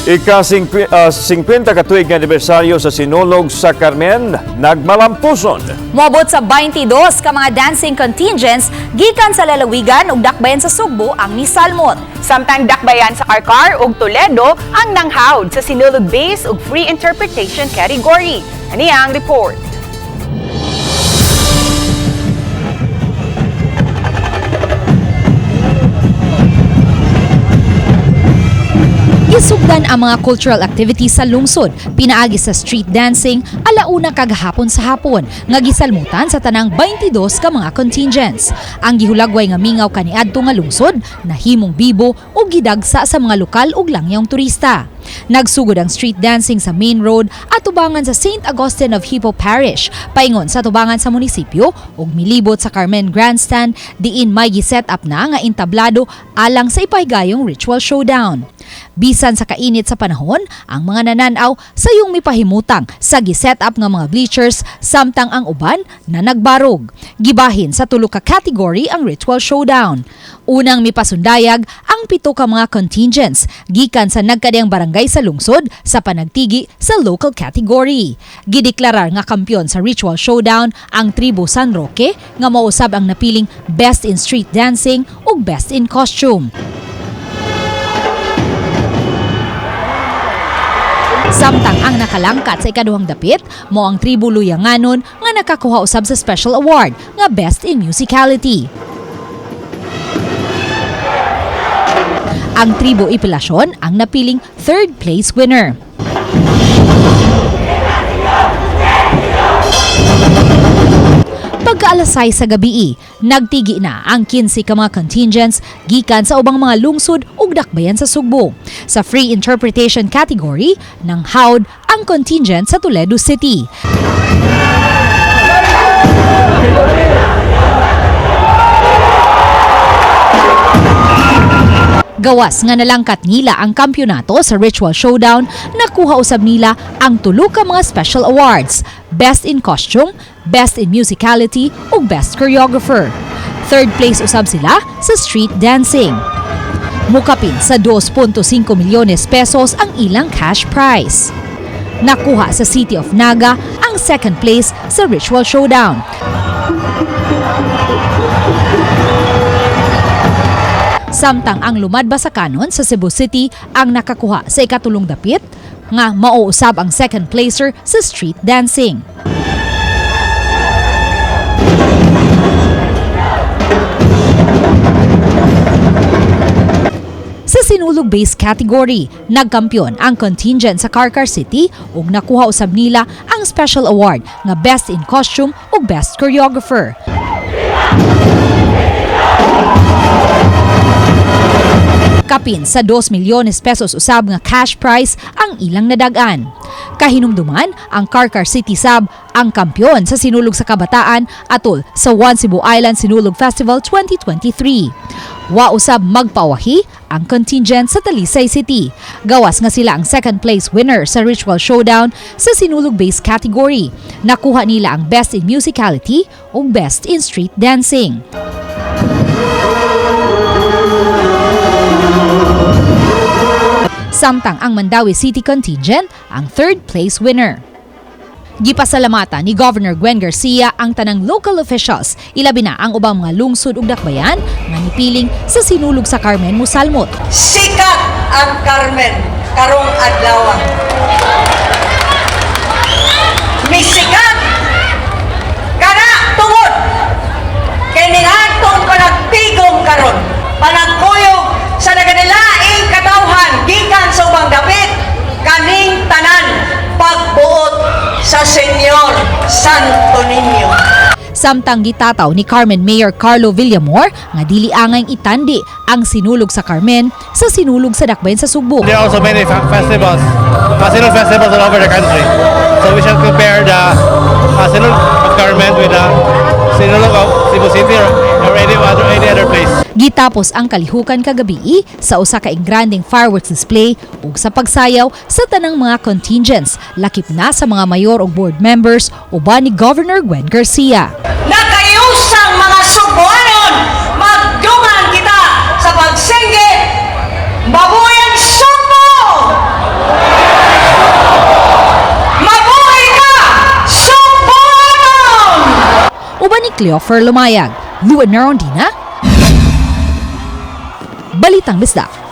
Ika-50 katuig nga anibersaryo sa Sinulog sa Carmen, nagmalampuson. Moabot sa 22 ka mga dancing contingents gikan sa lalawigan ug dakbayan sa Sugbo ang nisalmot. Samtang dakbayan sa Carcar ug Toledo ang nanghawd sa Sinulog base ug free interpretation category. Ani ang report. Isugdan ang mga cultural activities sa lungsod, pinaagi sa street dancing, alauna kagahapon sa hapon, nga gisalmutan sa tanang 22 ka mga contingents. Ang gihulagway nga mingaw kaniadto nga lungsod, nahimong bibo o gidagsa sa mga lokal ug langyang turista. Nagsugod ang street dancing sa main road at tubangan sa St. Augustine of Hippo Parish, paingon sa tubangan sa munisipyo ug milibot sa Carmen Grandstand, diin may giset up na nga entablado alang sa ipahigayong Ritual Showdown. Bisan sa kainit sa panahon, ang mga nananaw sayong mipahimutang sa giset up nga mga bleachers samtang ang uban na nagbarog. Gibahin sa tulo ka category ang Ritual Showdown. Unang mipasundayag ang 7 ka mga contingents gikan sa nagkadiyang barangay sa lungsod sa panagtigi sa local category. Gideklarar nga kampiyon sa Ritual Showdown ang tribo San Roque nga mausab ang napiling Best in Street Dancing ug Best in Costume. Samtang ang nakalangkat sa ikaduhang dapit, mo ang tribo Luyanganon nga nakakuha usab sa special award nga Best in Musicality. Ang tribo Ipilasyon ang napiling third place winner. Pagkaalasay sa gabi, nagtigi na ang 15 ka mga contingents gikan sa ubang mga lungsod ug dakbayan sa Sugbo. Sa free interpretation category, nang hawd ang contingent sa Toledo City. Gawas nga nalangkat nila ang kampyonato sa Ritual Showdown, nakuha usab nila ang 3 ka mga special awards, Best in Costume, Best in Musicality ug Best Choreographer. Third place usab sila sa Street Dancing. Mukapin sa 2.5 milyones pesos ang ilang cash prize. Nakuha sa City of Naga ang second place sa Ritual Showdown. Samtang ang lumadba sa kanon sa Cebu City ang nakakuha sa ikatulong dapit, nga mauusab ang second placer sa street dancing. Sa Sinulog base category, nagkampiyon ang contingent sa Carcar City ug nakuha usab nila ang special award nga Best in Costume ug Best Choreographer. Kapin sa 2 milyones pesos usab nga cash prize ang ilang nadagan. Kahinumduman, ang Carcar City Sab ang kampyon sa Sinulog sa Kabataan atol sa One Cebu Island Sinulog Festival 2023. Wa usab magpawahi ang contingent sa Talisay City. Gawas nga sila ang second place winner sa Ritual Showdown sa Sinulog base category. Nakuha nila ang Best in Musicality ug Best in Street Dancing. Samtang ang Mandawi City contingent ang third place winner. Gipasalamatan ni Governor Gwen Garcia ang tanang local officials, ilabi na ang ubang mga lungsod ug dakbayan nga nipiling sa Sinulog sa Carmen musalmot. Sikat ang Carmen karong adlaw. Misikat kana tungod kay niadtong panagtigom karon, panagkuyog sa naganilaing katawhan gikan sa ubang dapit kaning tanan pagbuot sa Senyor Santo Niño. Samtang gitataw ni Carmen Mayor Carlo Villamor nga dili angay itandi ang Sinulog sa Carmen sa Sinulog sa dakbayan sa Sugbo. There are also many festivals, Sinulog festivals all over the country. So we shall compare the Sinulog of Carmen with the Sinulog of Cebu City or any other place. Gitapos ang kalihukan kagabi sa usa ka engranding fireworks display ug sa pagsayaw sa tanang mga contingents, lakip na sa mga mayor ug board members uban ni Governor Gwen Garcia. Nakayusang mga Subuanon, magdungan kita sa pagsingge, Mabuyan Sugbo! uban ni Cleofer Lumayag. Luan Narondina, Balitang Bisdak.